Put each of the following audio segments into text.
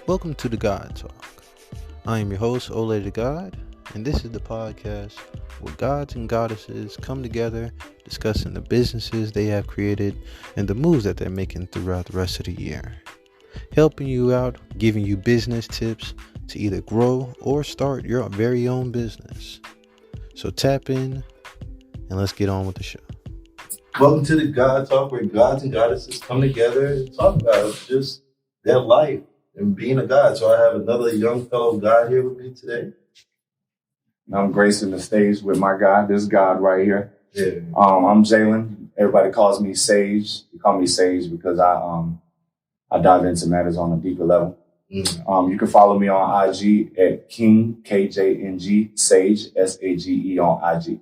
Welcome to the God Talk. I am your host, Ole the God, and this is the podcast where gods and goddesses come together discussing the businesses they have created and the moves that they're making throughout the rest of the year. Helping you out, giving you business tips to either grow or start your very own business. So tap in and let's get on with the show. Welcome to the God Talk, where gods and goddesses come together and talk about just their life and being a god. So I have another young fellow god here with me today. I'm gracing the stage with my God, this God right here. Yeah. I'm Jalen. Everybody calls me Sage. You call me Sage because I dive into matters on a deeper level. You can follow me on IG at Kjng, Kjng Sage, Sage on IG.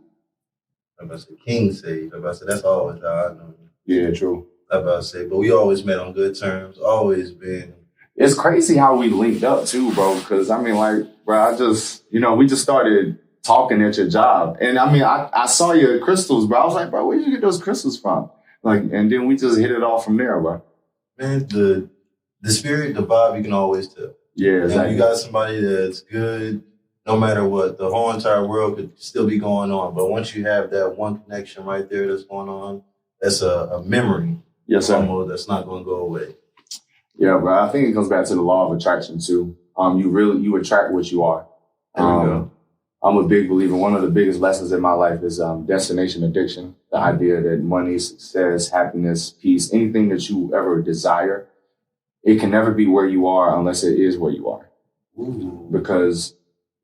I'm about to say Kjng Sage. I'm about to say that's always how I know you. Yeah, true. I'm about to say, but we always met on good terms. Always been. It's crazy how we linked up too, bro. Because I mean, like, bro, we just started talking at your job, and I mean, I saw your crystals, bro. I was like, bro, where did you get those crystals from? Like, and then we just hit it off from there, bro. Man, the spirit, the vibe, you can always tell. Yeah, exactly. And you got somebody that's good, no matter what. The whole entire world could still be going on, but once you have that one connection right there that's going on, that's a memory. Yes, sir. That's not going to go away. Yeah, bro. I think it comes back to the law of attraction too. You attract what you are. There we go. I'm a big believer. One of the biggest lessons in my life is destination addiction. The idea that money, success, happiness, peace, anything that you ever desire, it can never be where you are unless it is where you are. Ooh. Because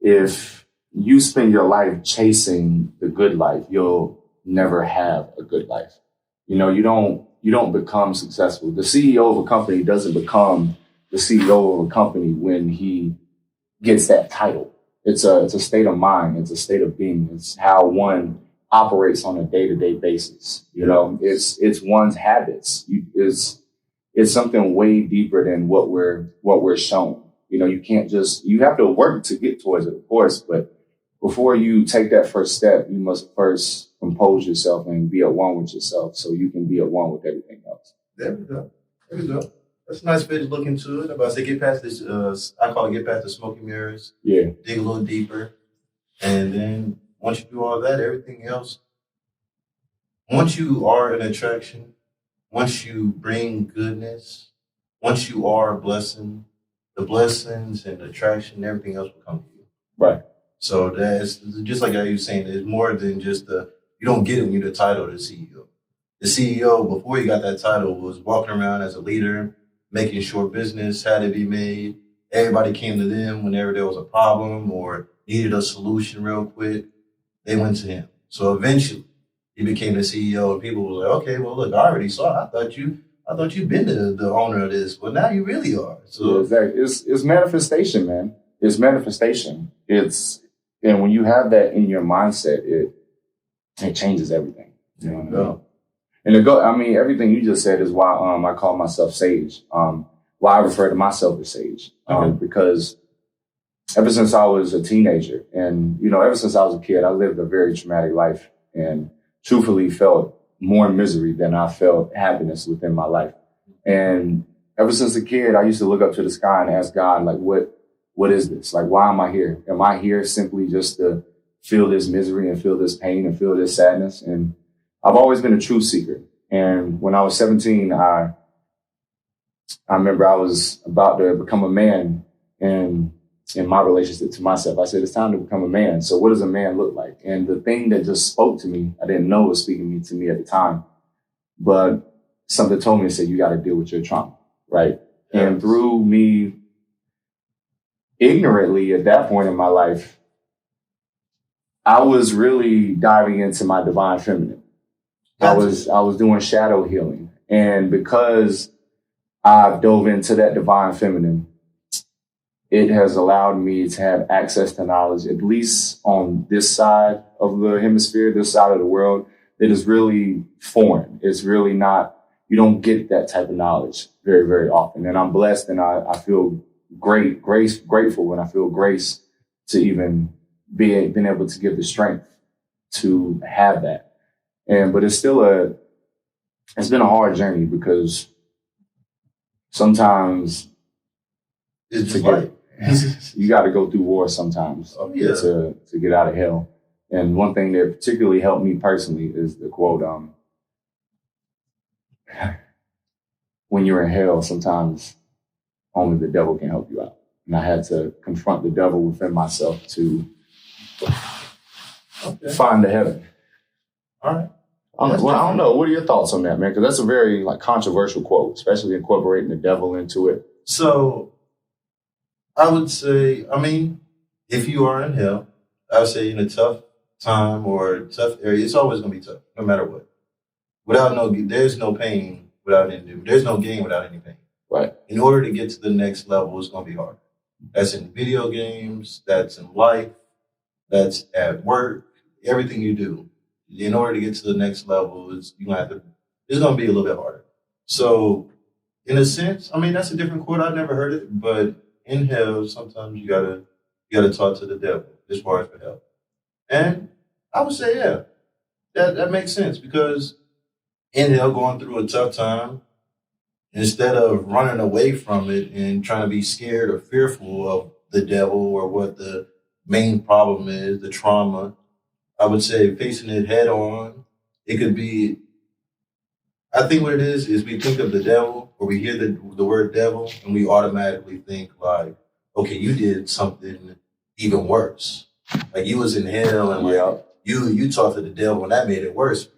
if you spend your life chasing the good life, you'll never have a good life. You know, you don't become successful. The CEO of a company doesn't become the CEO of a company when he gets that title. It's a state of mind. It's a state of being. It's how one operates on a day-to-day basis. You know, it's one's habits. It's something way deeper than what we're shown. You know, you have to work to get towards it, of course, but before you take that first step, you must first compose yourself and be at one with yourself so you can be at one with everything else. There we go. That's a nice way to look into it. About to say, get past this, I call it get past the smoky mirrors. Yeah. Dig a little deeper. And then once you do all that, everything else, once you are an attraction, once you bring goodness, once you are a blessing, the blessings and the attraction, everything else will come to you. Right. So that's just like how you were saying, it's more than just you don't get it when you're the title of the CEO. The CEO, before he got that title, was walking around as a leader, making sure business had to be made. Everybody came to them whenever there was a problem or needed a solution real quick. They went to him. So eventually he became the CEO and people were like, okay, well, look, I already saw it. I thought you'd been the owner of this. Well, now you really are. So yeah, exactly. It's manifestation, man. It's manifestation. And when you have that in your mindset, it changes everything. You know what I mean? And everything you just said is why I call myself Sage. Why I refer to myself as Sage. Because ever since I was a teenager and, you know, ever since I was a kid, I lived a very traumatic life and truthfully felt more misery than I felt happiness within my life. And ever since a kid, I used to look up to the sky and ask God, like, what is this? Like, why am I here? Am I here simply just to feel this misery and feel this pain and feel this sadness? And I've always been a truth seeker. And when I was 17, I remember I was about to become a man, and in my relationship to myself, I said, it's time to become a man. So what does a man look like? And the thing that just spoke to me, I didn't know was speaking to me at the time, but something told me, it said, you got to deal with your trauma, right? Yes. And through me ignorantly at that point in my life, I was really diving into my divine feminine. I was doing shadow healing. And because I dove into that divine feminine, it has allowed me to have access to knowledge, at least on this side of the hemisphere, this side of the world, that is really foreign. It's really not, you don't get that type of knowledge very, very often. And I'm blessed and I feel grateful, and I feel grace to even been able to give the strength to have that. But it's been a hard journey because sometimes It's just like you got to go through war sometimes to get out of hell. And one thing that particularly helped me personally is the quote, when you're in hell, sometimes only the devil can help you out. And I had to confront the devil within myself to find the heaven. All right. I don't know. What are your thoughts on that, man? Because that's a very controversial quote, especially incorporating the devil into it. So I would say, if you are in hell, I would say in a tough time or tough area, it's always going to be tough, no matter what. There's no pain without any, there's no gain without any pain. Right. In order to get to the next level, it's going to be hard. That's in video games, that's in life, that's at work, everything you do. In order to get to the next level, it's going to be a little bit harder. So in a sense, that's a different quote. I've never heard it, but in hell, sometimes you gotta talk to the devil as far as for help. And I would say, yeah, that makes sense, because in hell, going through a tough time, instead of running away from it and trying to be scared or fearful of the devil or what the main problem is, the trauma, I would say facing it head on. It could be, I think what it is we think of the devil, or we hear the word devil, and we automatically think like, okay, you did something even worse. Like you was in hell and you talked to the devil and that made it worse.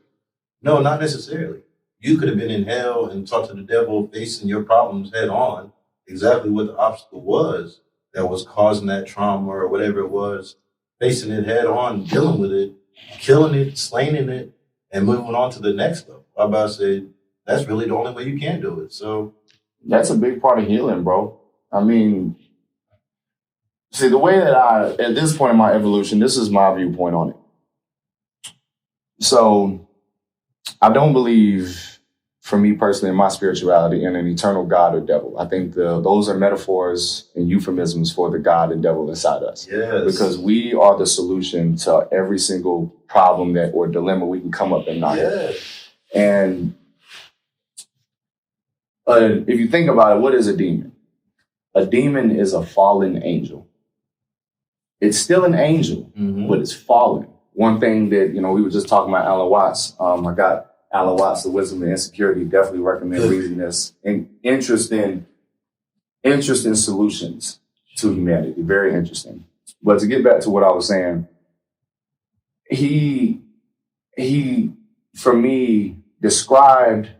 No, not necessarily. You could have been in hell and talked to the devil, facing your problems head on, exactly what the obstacle was that was causing that trauma or whatever it was, facing it head on, dealing with it, killing it, slaying it, and moving on to the next level. I'm about to say that's really the only way you can do it. So that's a big part of healing, bro. See, the way that at this point in my evolution, this is my viewpoint on it. So I don't believe, for me personally, in my spirituality, in an eternal God or devil. I think those are metaphors and euphemisms for the God and devil inside us. Yes. Because we are the solution to every single problem or dilemma we can come up in our head. And if you think about it, what is a demon? A demon is a fallen angel. It's still an angel, but it's fallen. One thing that, we were just talking about Alan Watts. I got Alan Watts, The Wisdom and Insecurity. Definitely recommend reading this. And interesting solutions to humanity. Very interesting. But to get back to what I was saying, he for me, described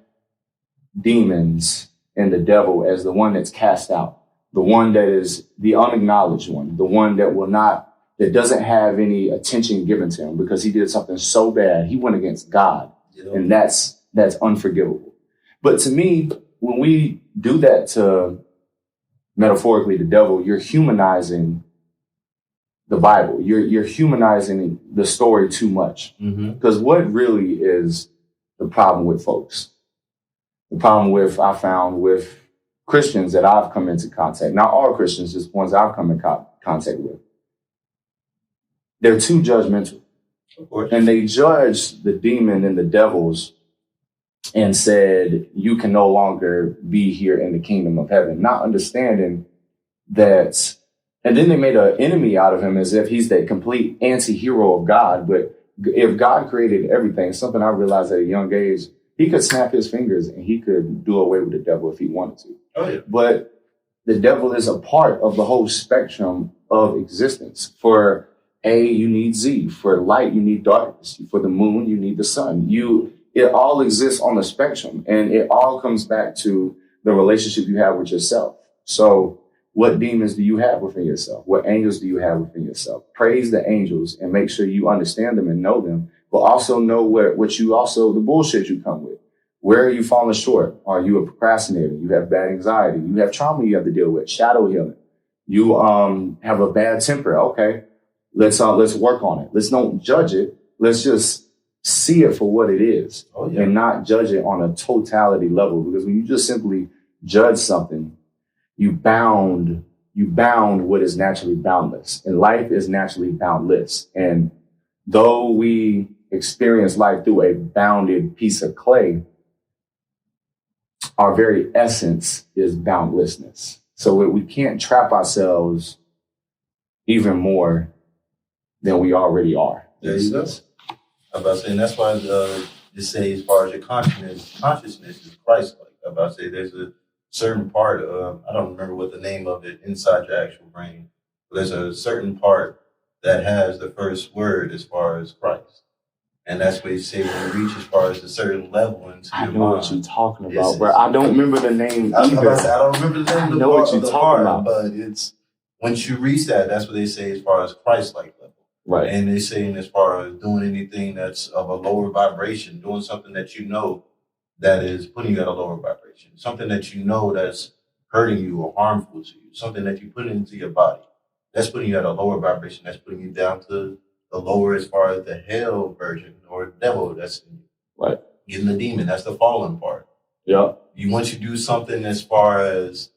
demons and the devil as the one that's cast out, the one that is the unacknowledged one, the one that doesn't have any attention given to him because he did something so bad. He went against God, and that's unforgivable. But to me, when we do that to, metaphorically, the devil, you're humanizing the Bible. You're humanizing the story too much. Because what really is the problem with folks? The problem I found with Christians that I've come into contact, not all Christians, just ones I've come in contact with, they're too judgmental. Of course. And they judged the demon and the devils and said, you can no longer be here in the kingdom of heaven, not understanding that. And then they made an enemy out of him as if he's the complete anti-hero of God. But if God created everything, something I realized at a young age, he could snap his fingers and he could do away with the devil if he wanted to. Oh, yeah. But the devil is a part of the whole spectrum of existence. For A, you need Z. For light, you need darkness. For the moon, you need the sun. It all exists on the spectrum, and it all comes back to the relationship you have with yourself. So what demons do you have within yourself? What angels do you have within yourself? Praise the angels and make sure you understand them and know them, but also know the bullshit you come with. Where are you falling short? Are you a procrastinator? You have bad anxiety. You have trauma you have to deal with. Shadow healing. You have a bad temper. Okay, let's work on it. Let's don't judge it. Let's just see it for what it is, and not judge it on a totality level. Because when you just simply judge something, you bound what is naturally boundless, and life is naturally boundless. And though we experience life through a bounded piece of clay, our very essence is boundlessness. So we can't trap ourselves even more than we already are. There you go. I'm about to say, and that's why just say as far as your consciousness is Christ-like. I'm about to say there's a certain part of, I don't remember what the name of it inside your actual brain, but there's a certain part that has the first word as far as Christ. And that's what you say when you reach as far as a certain level into your mind. I know what you're talking about, bro. I don't remember the name either. I don't remember the name of the what you're talking part, about. But it's, once you reach that, that's what they say as far as Christ-like level. Right. And they're saying as far as doing anything that's of a lower vibration, doing something that you know that is putting you at a lower vibration, something that you know that's hurting you or harmful to you, something that you put into your body, that's putting you at a lower vibration, that's putting you down to the lower as far as the hell version or devil that's in you. Right. Getting the demon, that's the fallen part. Yeah. Once you do something as far as,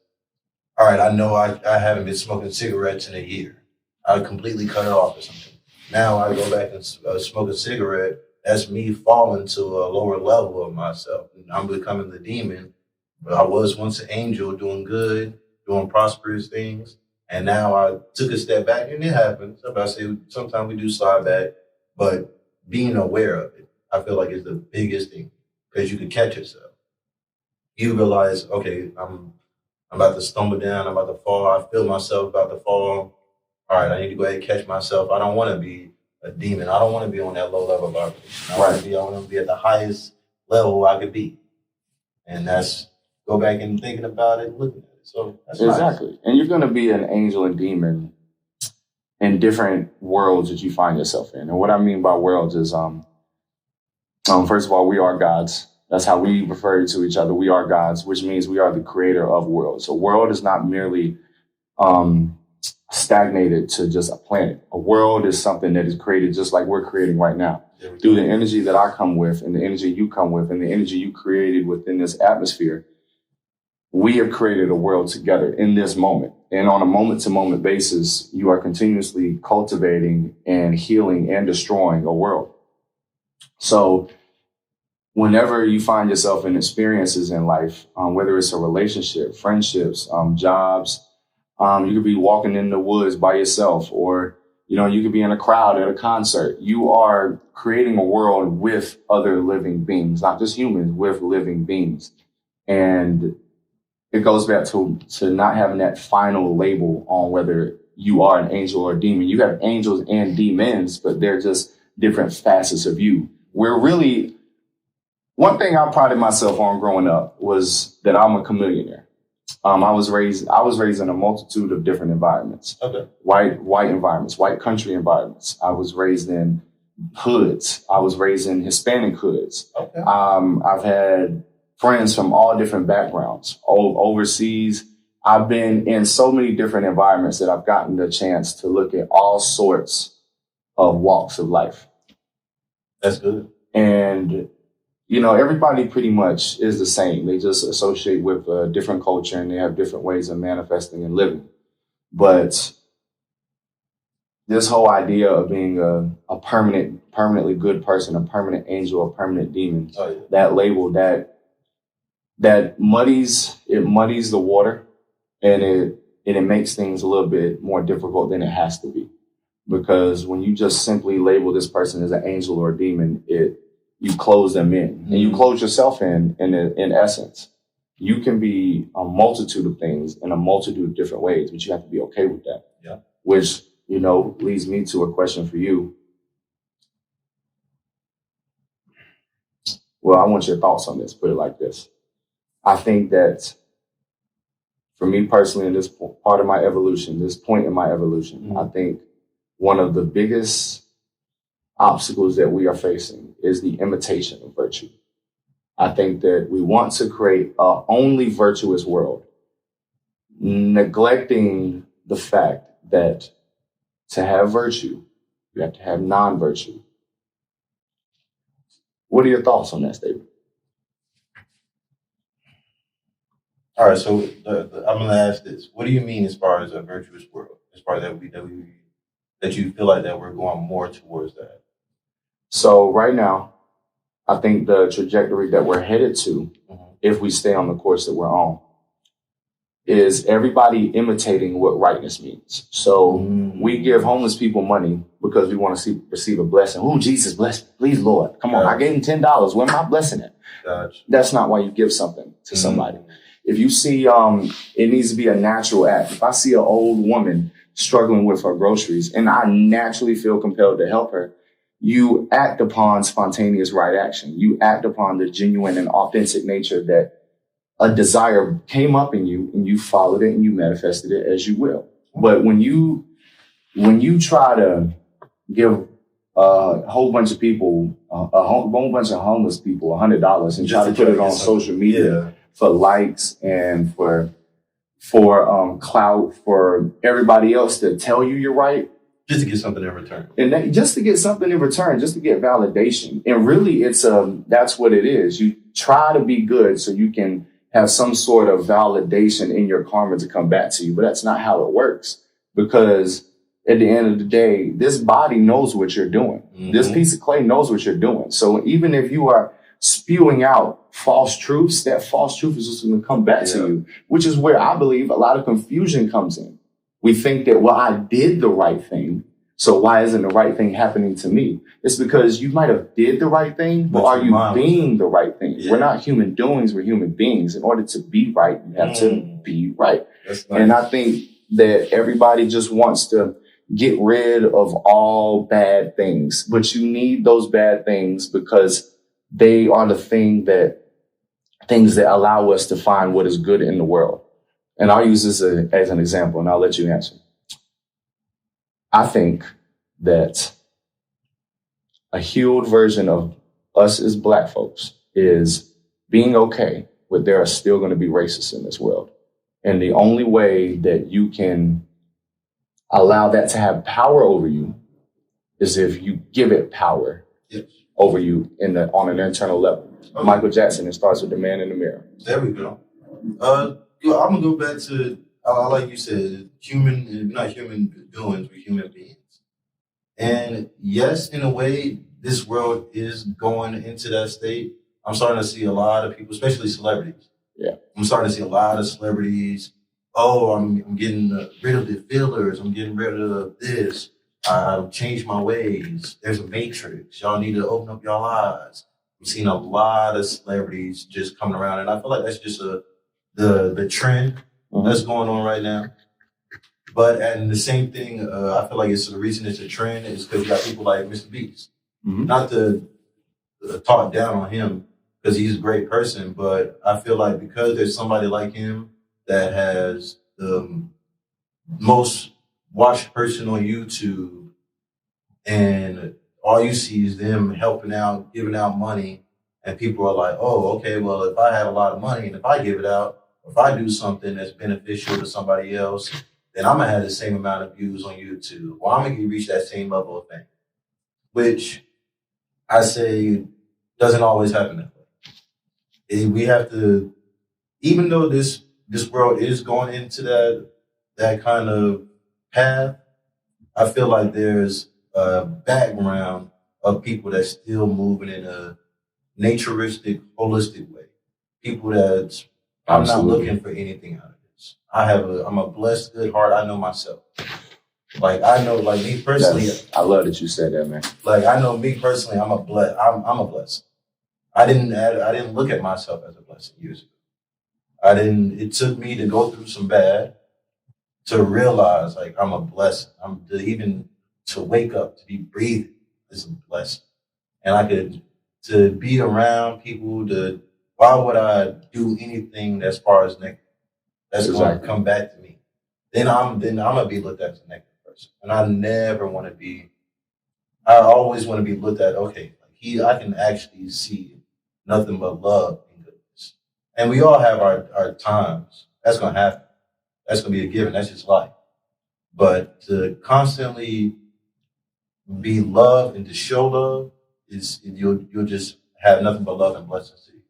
all right, I know I haven't been smoking cigarettes in a year. I completely cut it off or something. Now I go back and smoke a cigarette. That's me falling to a lower level of myself. And I'm becoming the demon. But I was once an angel doing good, doing prosperous things. And now I took a step back, and it happens. I say sometimes we do slide back, but being aware of it, I feel like is the biggest thing, because you can catch yourself. You realize, okay, I'm about to stumble down. I'm about to fall. I feel myself about to fall. All right, I need to go ahead and catch myself. I don't want to be a demon. I don't want to be on that low level vibration. I want to be at the highest level I could be. And that's go back and thinking about it, looking at it. So that's exactly. Nice. And you're going to be an angel and demon in different worlds that you find yourself in. And what I mean by worlds is, first of all, we are gods. That's how we refer to each other. We are gods, which means we are the creator of worlds. So world is not merely stagnated to just a planet. A world is something that is created just like we're creating right now. Through the energy that I come with and the energy you come with and the energy you created within this atmosphere, we have created a world together in this moment. And on a moment-to-moment basis, you are continuously cultivating and healing and destroying a world. So whenever you find yourself in experiences in life, whether it's a relationship, friendships, jobs, you could be walking in the woods by yourself, or, you could be in a crowd at a concert. You are creating a world with other living beings, not just humans, with living beings. And it goes back to not having that final label on whether you are an angel or a demon. You have angels and demons, but they're just different facets of you. One thing I prided myself on growing up was that I'm a chameleonaire. I was raised in a multitude of different environments. Okay. White environments, white country environments. I was raised in hoods. I was raised in Hispanic hoods. Okay. I've had friends from all different backgrounds, overseas. I've been in so many different environments that I've gotten the chance to look at all sorts of walks of life. That's good. And everybody pretty much is the same. They just associate with a different culture and they have different ways of manifesting and living. But this whole idea of being a permanently good person, a permanent angel, a permanent demon, that label, that muddies the water, and it makes things a little bit more difficult than it has to be. Because when you just simply label this person as an angel or a demon, you close them in, and you close yourself in essence. You can be a multitude of things in a multitude of different ways, but you have to be okay with that. Yeah. Which, leads me to a question for you. Well, I want your thoughts on this. Put it like this. I think that for me personally, in this part of my evolution, this point in my evolution, I think one of the biggest obstacles that we are facing is the imitation of virtue. I think that we want to create a only virtuous world, neglecting the fact that to have virtue, you have to have non-virtue. What are your thoughts on that statement? All right, so I'm going to ask this. What do you mean as far as a virtuous world? As far as that you feel like that we're going more towards that? So right now, I think the trajectory that we're headed to, if we stay on the course that we're on, is everybody imitating what rightness means. So we give homeless people money because we want to receive a blessing. Oh, Jesus, bless me. Please, Lord. Come on. I gave him $10. Where am I blessing it? Gotcha. That's not why you give something to somebody. If you see, it needs to be a natural act. If I see an old woman struggling with her groceries and I naturally feel compelled to help her, you act upon spontaneous right action. You act upon the genuine and authentic nature that a desire came up in you and you followed it and you manifested it as you will. But when you try to give a whole bunch of people, a whole bunch of homeless people $100 and try to put it on social media for likes and for clout, for everybody else to tell you you're right. Just to get something in return. And just to get something in return, just to get validation. And really, that's what it is. You try to be good so you can have some sort of validation in your karma to come back to you. But that's not how it works. Because at the end of the day, this body knows what you're doing. This piece of clay knows what you're doing. So even if you are spewing out false truths, that false truth is just going to come back to you, which is where I believe a lot of confusion comes in. We think that, well, I did the right thing, so why isn't the right thing happening to me? It's because you might have did the right thing, but are you being the right thing? Yeah. We're not human doings, we're human beings. In order to be right, you have to be right. Nice. And I think that everybody just wants to get rid of all bad things, but you need those bad things because they are the things that allow us to find what is good in the world. And I'll use this as an example, and I'll let you answer. I think that a healed version of us as Black folks is being okay with there are still going to be racists in this world. And the only way that you can allow that to have power over you is if you give it power over you on an internal level. Okay. Michael Jackson, it starts with the man in the mirror. There we go. I'm gonna go back to like you said, not human doings, we're human beings. And yes, in a way, this world is going into that state. I'm starting to see a lot of people, especially celebrities. Yeah, I'm starting to see a lot of celebrities. Oh, I'm getting rid of the fillers. I'm getting rid of this. I've changed my ways. There's a matrix. Y'all need to open up your eyes. I'm seeing a lot of celebrities just coming around, and I feel like that's just the trend that's going on right now. But and the same thing, I feel like it's the reason it's a trend is because you got people like Mr. Beast. Not to talk down on him because he's a great person, but I feel like because there's somebody like him that has the most watched person on YouTube, and all you see is them helping out, giving out money, and people are like, oh, okay, well, if I have a lot of money and if I give it out, if I do something that's beneficial to somebody else, then I'm going to have the same amount of views on YouTube, or I'm going to reach that same level of fame, which I say doesn't always happen that way. We have to, even though this world is going into that kind of path, I feel like there's a background of people that's still moving in a naturistic, holistic way. People that's, I'm not looking for anything out of this. I'm a blessed, good heart. I know myself. Like, I know, like me personally. I love that you said that, man. Like, I know me personally, I'm a blessing. I didn't look at myself as a blessing years ago. It took me to go through some bad to realize, like, I'm a blessing. To wake up, to be breathing is a blessing. And to be around people, why would I do anything as far as negative? That's going to come back to me. Then I'm going to be looked at as a negative person. And I always want to be looked at, okay, I can actually see nothing but love and goodness. And we all have our times. That's going to happen. That's going to be a given. That's just life. But to constantly be loved and to show love you'll just have nothing but love and blessings to you.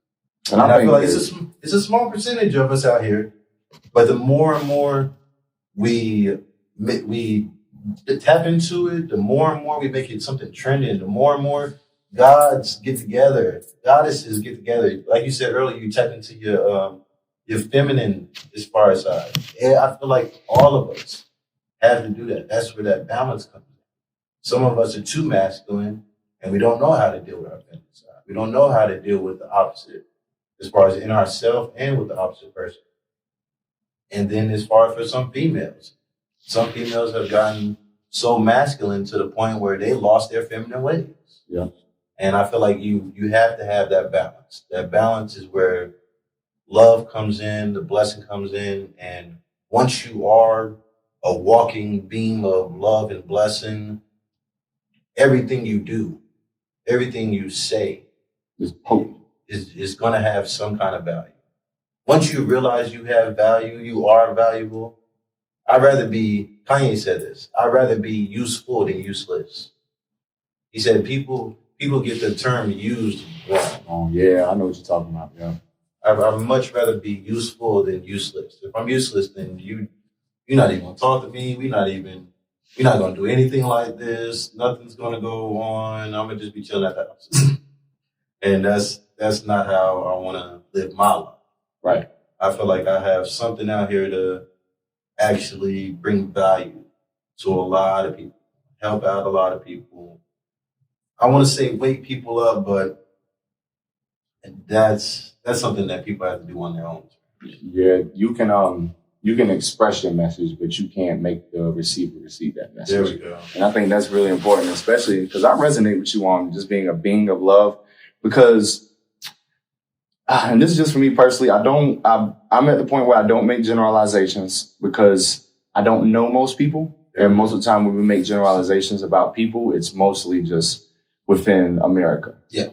And I feel like it's a small percentage of us out here, but the more and more we tap into it, the more and more we make it something trending, the more and more gods get together, goddesses get together. Like you said earlier, you tap into your feminine as far as I feel like all of us have to do that. That's where that balance comes in. Some of us are too masculine and we don't know how to deal with our feminine side. We don't know how to deal with the opposite as far as in ourselves and with the opposite person. And then as far as for some females have gotten so masculine to the point where they lost their feminine ways. Yeah. And I feel like you have to have that balance. That balance is where love comes in, the blessing comes in. And once you are a walking beam of love and blessing, everything you do, everything you say It's potent. is going to have some kind of value. Once you realize you have value, you are valuable. Kanye said this, I'd rather be useful than useless. He said people get the term used wrong. Oh, yeah, I know what you're talking about, yeah. I'd much rather be useful than useless. If I'm useless, then you're not even going to talk to me. We're not going to do anything like this. Nothing's going to go on. I'm going to just be chilling at the house. And that's not how I want to live my life. Right. I feel like I have something out here to actually bring value to a lot of people, help out a lot of people. I want to say wake people up, but that's something that people have to do on their own. Yeah, you can express your message, but you can't make the receiver receive that message. There we go. And I think that's really important, especially because I resonate with you on just being a being of love. Because, and this is just for me personally, I'm at the point where I don't make generalizations because I don't know most people. And most of the time when we make generalizations about people, it's mostly just within America. Yeah.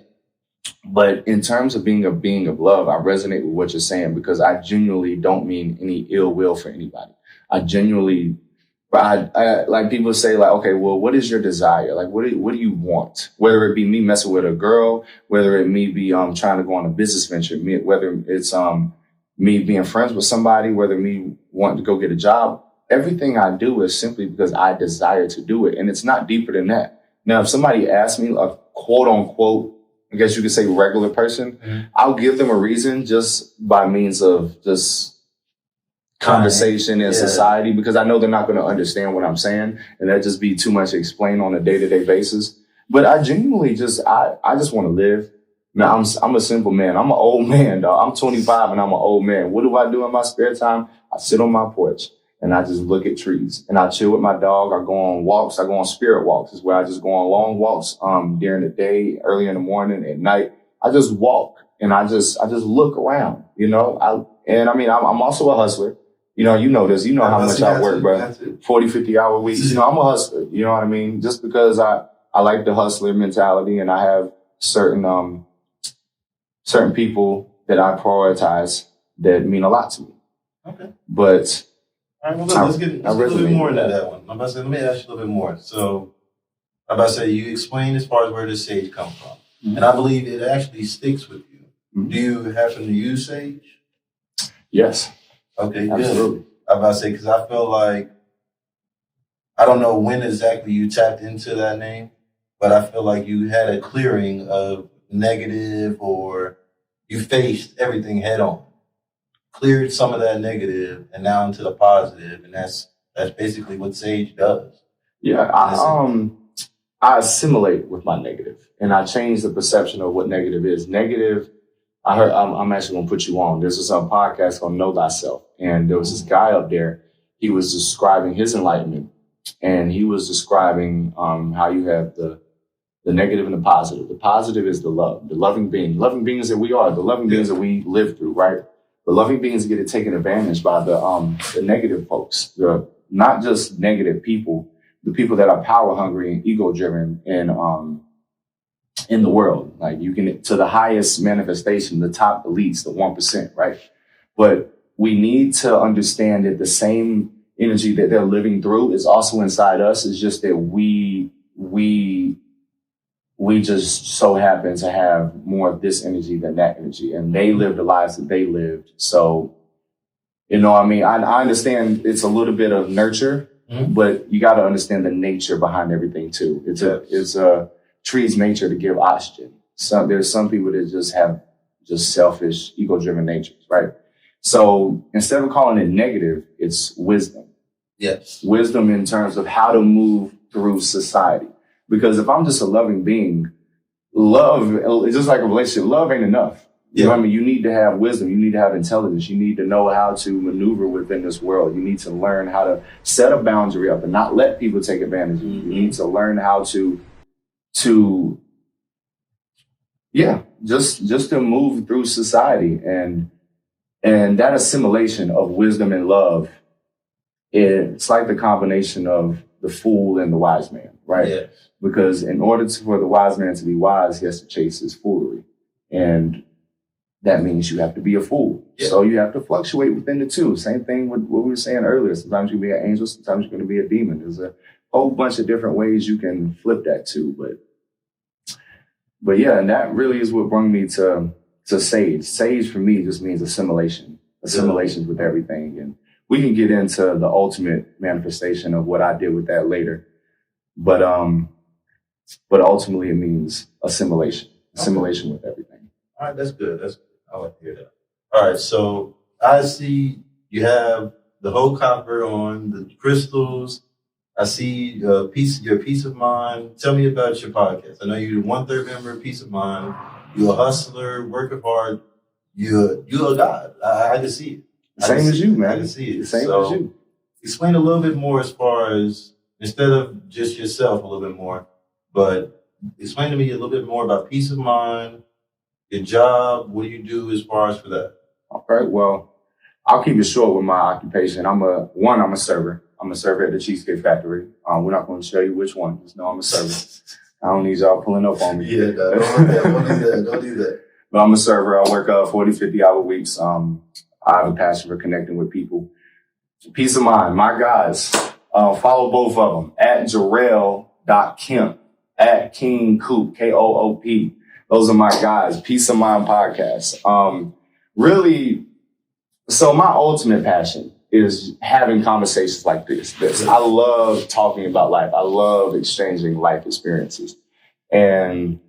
But in terms of being a being of love, I resonate with what you're saying because I genuinely don't mean any ill will for anybody. I genuinely, I like people say like, okay, well, what is your desire? Like, what do you want? Whether it be me messing with a girl, whether it me be trying to go on a business venture, whether it's me being friends with somebody, whether me wanting to go get a job. Everything I do is simply because I desire to do it. And it's not deeper than that. Now, if somebody asks me a quote unquote, I guess you could say regular person, I'll give them a reason just by means of just conversation in society, because I know they're not going to understand what I'm saying. And that'd just be too much to explain on a day-to-day basis. But I genuinely I just want to live. Now, I'm a simple man. I'm an old man, dog. I'm 25 and I'm an old man. What do I do in my spare time? I sit on my porch and I just look at trees and I chill with my dog. I go on walks. I go on spirit walks. Is where I just go on long walks, during the day, early in the morning, at night. I just walk and I just look around, you know, I'm also a hustler. You know this, you know how much I work, bro. 40, 50 hour weeks. You know, I'm a hustler. You know what I mean? Just because I like the hustler mentality and I have certain people that I prioritize that mean a lot to me. Okay. But all right, well, let's get a little bit more into that one. I'm about to say, let me ask you a little bit more. So, I'm about to say, you explained as far as where this sage comes from. Mm-hmm. And I believe it actually sticks with you. Mm-hmm. Do you happen to use sage? Yes. Okay, absolutely. Good. I'm about to say, because I feel like, I don't know when exactly you tapped into that name, but I feel like you had a clearing of negative, or you faced everything head on. Cleared some of that negative and now into the positive, and that's basically what sage does. Yeah, I assimilate with my negative, and I change the perception of what negative is. Negative. I'm actually gonna put you on. There's this podcast called Know Thyself, and there was this guy up there. He was describing his enlightenment, and he was describing how you have the negative and the positive. The positive is the love, the loving beings that we are, the loving beings that we live through, right? The loving beings get taken advantage by the negative folks, not just negative people, the people that are power hungry and ego driven in the world. Like you can, to the highest manifestation, the top elites, the 1%, right? But we need to understand that the same energy that they're living through is also inside us. It's just that we just so happen to have more of this energy than that energy. And they live the lives that they lived. So, you know, I mean, I understand it's a little bit of nurture, but you got to understand the nature behind everything too. It's a tree's nature to give oxygen. There's some people that just have selfish, ego-driven natures, right? So instead of calling it negative, it's wisdom. Yes. Wisdom in terms of how to move through society. Because if I'm just a loving being, love, it's just like a relationship. Love ain't enough. You know what I mean? You need to have wisdom. You need to have intelligence. You need to know how to maneuver within this world. You need to learn how to set a boundary up and not let people take advantage of you. You need to learn how to just to move through society. And that assimilation of wisdom and love, it's like the combination of the fool and the wise man, right? Yes. Because in order for the wise man to be wise, he has to chase his foolery. And that means you have to be a fool. Yeah. So you have to fluctuate within the two. Same thing with what we were saying earlier. Sometimes you can be an angel, sometimes you're going to be a demon. There's a whole bunch of different ways you can flip that too. But yeah, and that really is what brought me to Sage. Sage for me just means assimilation. Assimilations with everything. And we can get into the ultimate manifestation of what I did with that later. But ultimately it means assimilation. Assimilation with everything. All right, that's good. I like to hear that. All right, so I see you have the whole copper on, the crystals. I see your Peace of Mind. Tell me about your podcast. I know you're 1/3 member of Peace of Mind. You're a hustler, working hard. You're a god. I can see it. Same as you, man. I can see it. Same as you. Explain a little bit more as far as, instead of just yourself a little bit more, but explain to me a little bit more about Peace of Mind, your job. What do you do as far as for that? All right. Well, I'll keep it short with my occupation. I'm a server. I'm a server at the Cheesecake Factory. We're not going to show you which one. Just know I'm a server. I don't need y'all pulling up on me. Yeah, don't do that. But I'm a server. I work 40, 50-hour weeks. I have a passion for connecting with people. Peace of Mind. My guys, follow both of them at Jarrell.Kemp, at King Coop, Koop. Those are my guys. Peace of Mind podcast. Really, so my ultimate passion is having conversations like this. I love talking about life. I love exchanging life experiences. And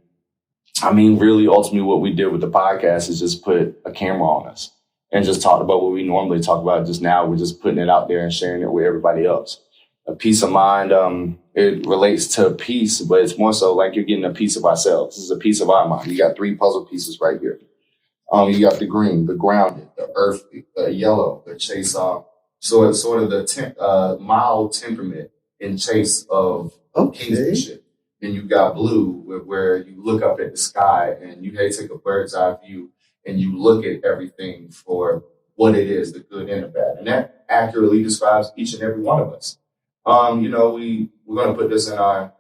I mean, really, ultimately, what we did with the podcast is just put a camera on us and just talk about what we normally talk about. Just now, we're just putting it out there and sharing it with everybody else. A peace of mind, it relates to peace, but it's more so like you're getting a piece of ourselves. This is a piece of our mind. You got 3 puzzle pieces right here. You got the green, the grounded, the earthly, the yellow, the chase. So it's sort of the mild temperament in chase of kingship. Then you got blue, where you look up at the sky and you take a bird's eye view and you look at everything for what it is, the good and the bad. And that accurately describes each and every one of us. We're going to put this in our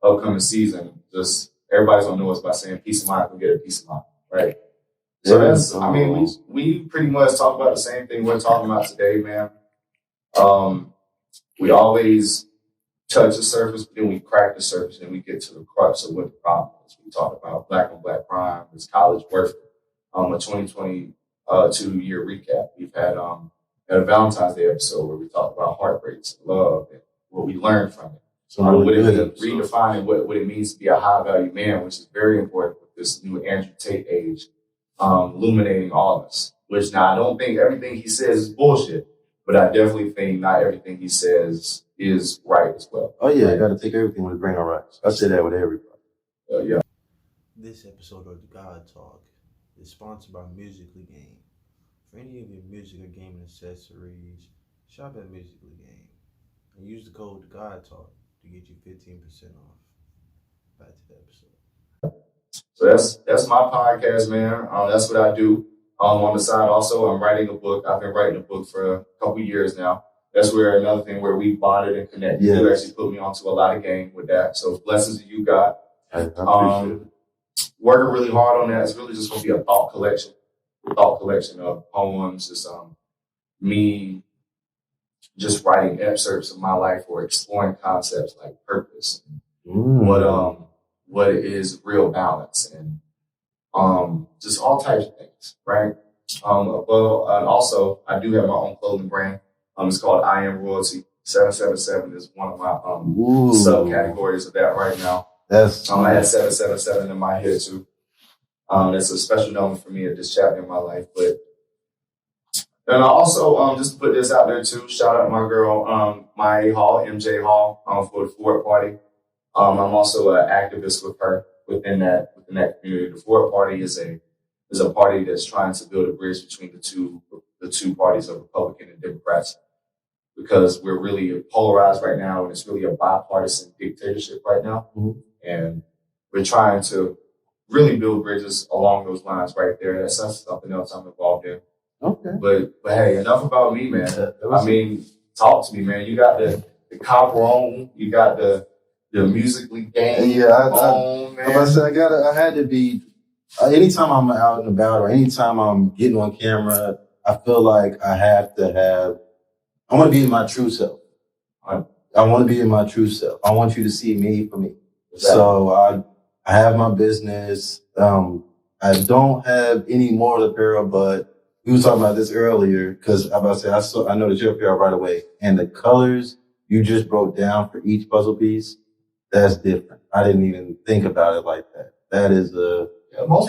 upcoming season. Just everybody's going to know us by saying peace of mind, we get a peace of mind, right? So that's, I mean, we pretty much talk about the same thing we're talking about today, man. We always touch the surface, then we crack the surface, and we get to the crux of what the problem is. We talk about black on black crime, is college worth it? A 2022 year recap. We've had a Valentine's Day episode where we talk about heartbreaks, love, and what we learned from it. So redefining what it means to be a high value man, which is very important with this new Andrew Tate age. Illuminating all of us, which now I don't think everything he says is bullshit, but I definitely think not everything he says is right as well. Oh yeah, I got to take everything with a grain of rice. I say that with everybody. Yeah. This episode of the God Talk is sponsored by Musically Game. For any of your music or gaming accessories, shop at Musically Game and use the code God Talk to get you 15% off. Back to the episode. So that's my podcast, man. That's what I do. On the side, also, I'm writing a book. I've been writing a book for a couple years now. That's where another thing where we bonded and connected. Yeah. You actually put me onto a lot of game with that. So blessings to you, God. I appreciate it. Working really hard on that. It's really just going to be a thought collection of poems. Just me just writing excerpts of my life or exploring concepts like purpose. What is real balance and just all types of things, right? And also I do have my own clothing brand. It's called I Am Royalty. 777 is one of my subcategories of that right now. I had 777 in my head too. That's a special number for me at this chapter in my life. But And I also, just to put this out there too, shout out my girl, Maya Hall, MJ Hall, for the Ford Party. I'm also an activist with her within that community. The Ford Party is a party that's trying to build a bridge between the two parties of Republican and Democrats, because we're really polarized right now, and it's really a bipartisan dictatorship right now. Mm-hmm. And we're trying to really build bridges along those lines right there. That's something else I'm involved in. Okay. But hey, enough about me, man. I mean, talk to me, man. You got the copper on, you got the musically game. Yeah, I had to be. Anytime I'm out and about, or anytime I'm getting on camera, I feel like I have to have. I want to be in my true self. I want to be in my true self. I want you to see me for me. Exactly. So I have my business. I don't have any more apparel, but we were talking about this earlier, because I'm about to say I noticed your apparel right away, and the colors you just broke down for each puzzle piece, that's different. I didn't even think about it like that. That is a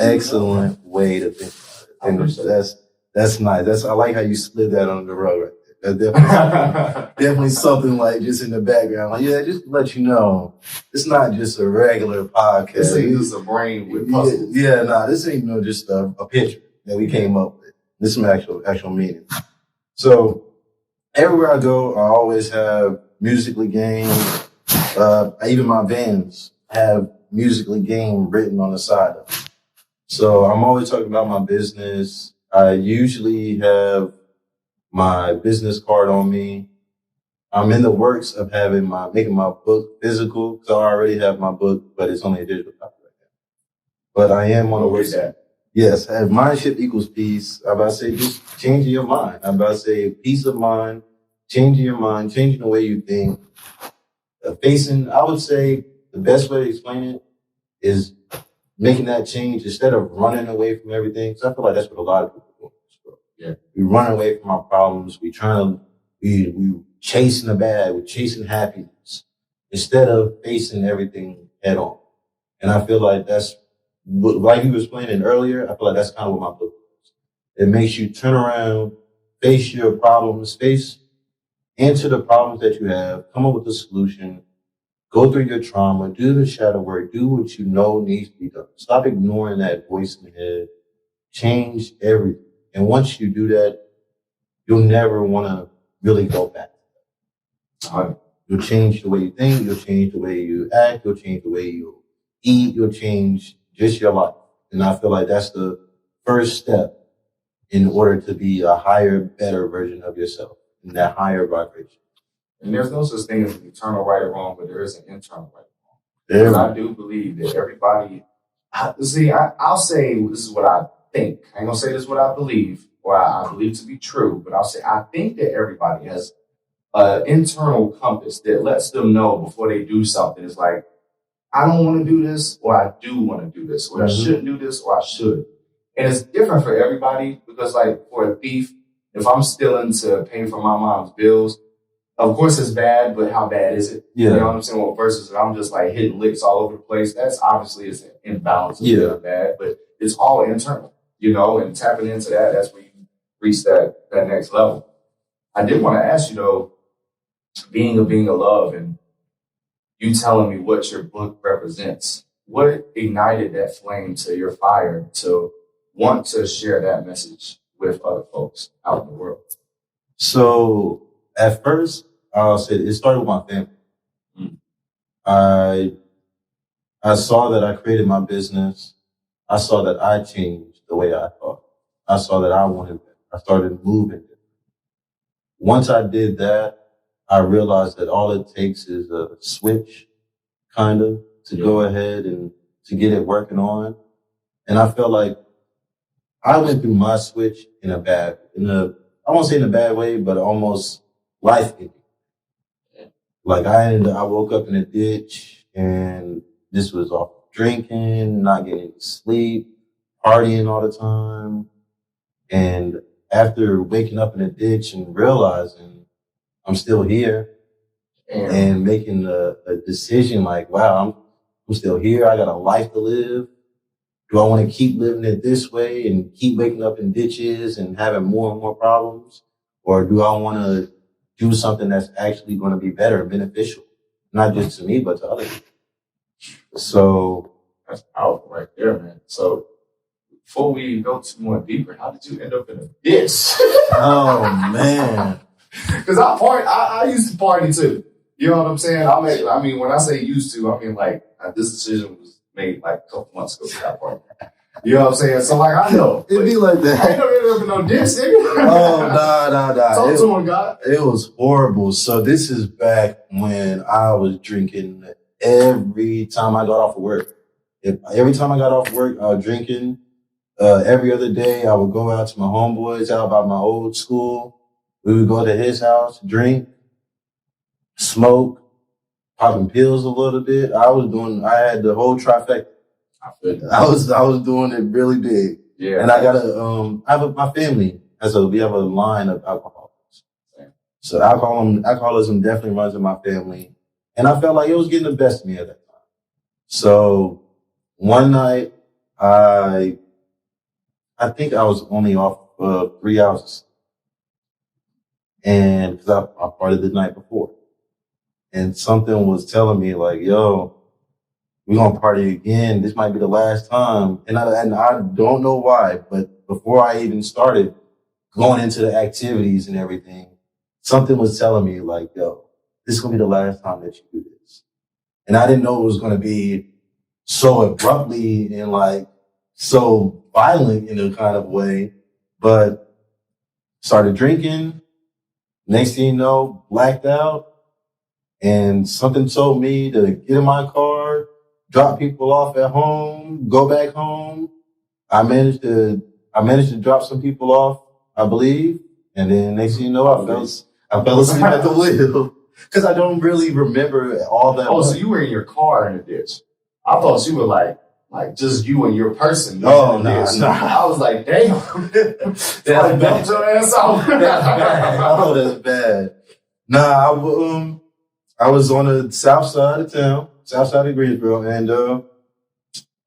excellent way to think about it, and that's nice. I like how you slid that under the rug right there. That's definitely something like just in the background. Like, yeah, just to let you know, it's not just a regular podcast. This ain't just a brain with puzzles. Yeah, this ain't just a picture that we came up with. This is some actual meaning. So everywhere I go, I always have musically game. Even my vans have musically game written on the side of it. So I'm always talking about my business. I usually have my business card on me. I'm in the works of making my book physical, because I already have my book, but it's only a digital copy right now. But I am on the works. Yes, as mindship equals peace. I'm about to say just changing your mind. I'm about to say peace of mind, changing your mind, changing the way you think. I would say the best way to explain it is making that change instead of running away from everything. So I feel like that's what a lot of people do in this world. Yeah. We run away from our problems. We chasing the bad. We're chasing happiness instead of facing everything head on. And I feel like that's, like you were explaining earlier, I feel like that's kind of what my book is. It makes you turn around, face your problems, answer the problems that you have, come up with a solution, go through your trauma, do the shadow work, do what you know needs to be done. Stop ignoring that voice in the head. Change everything. And once you do that, you'll never want to really go back. You'll change the way you think, you'll change the way you act, you'll change the way you eat, you'll change just your life. And I feel like that's the first step in order to be a higher, better version of yourself in that higher vibration. And there's no such thing as an eternal right or wrong, but there is an internal right or wrong. And I do believe that everybody, I'll say this is what I think. I ain't gonna say this is what I believe, or I believe to be true, but I'll say I think that everybody has an internal compass that lets them know before they do something. It's like, I don't want to do this, or I do want to do this, or I shouldn't do this, or I should. And it's different for everybody, because like for a thief, if I'm stealing to pay for my mom's bills, of course it's bad, but how bad is it? Yeah. You know what I'm saying? Well, versus if I'm just like hitting licks all over the place, that's obviously it's an imbalance. Yeah. Bad, but it's all internal, and tapping into that's where you reach that next level. I did want to ask you though, being a love, and you telling me what your book represents, what ignited that flame to your fire to want to share that message with other folks out in the world? So at first, I'll say it started with my family. I saw that I created my business. I saw that I changed the way I thought. I saw that I wanted better. I started moving different. Once I did that, I realized that all it takes is a switch, kind of, to go ahead and to get it working on. And I felt like I went through my switch I won't say in a bad way, but almost life-ending. Like I woke up in a ditch, and this was off drinking, not getting any sleep, partying all the time. And after waking up in a ditch and realizing I'm still here and making a decision like, wow, I'm still here. I got a life to live. Do I want to keep living it this way and keep waking up in ditches and having more and more problems? Or do I want to do something that's actually going to be better and beneficial, not just to me, but to others? So that's powerful right there, man. So before we go too more deeper, how did you end up in a ditch? Oh, man. Because I used to party too. You know what I'm saying? I mean, when I say used to, I mean like this decision was made like a couple months ago to that party. You know what I'm saying? So like I know. It'd be like that. I ain't never ended up in no ditch, nigga. Oh, nah. Talk to him, God. It was horrible. So this is back when I was drinking every time I got off of work. Every time I got off work, I was drinking. Every other day, I would go out to my homeboys out by my old school. We would go to his house, drink, smoke, popping pills a little bit. I had the whole trifecta. I was doing it really big. Yeah. And I got my family we have a line of alcoholics. So alcoholism definitely runs in my family. And I felt like it was getting the best of me at that time. So one night, I think I was only off 3 hours. And because I partied the night before. And something was telling me like, yo, we're going to party again. This might be the last time. And I don't know why, but before I even started going into the activities and everything, something was telling me like, yo, this is going to be the last time that you do this. And I didn't know it was going to be so abruptly and like so violent in a kind of way, but started drinking. Next thing you know, blacked out. And something told me to get in my car, drop people off at home, go back home. I managed to drop some people off, I believe. And then next thing you know, I fell asleep at the wheel. Because I don't really remember all that. Oh, so you were in your car in the ditch. I thought you were like just you and your person. Oh, no. I was like, damn. That's bad. Dumped your ass out. That's bad. Oh, that's bad. Nah, I was on the south side of town, south side of Greensboro, and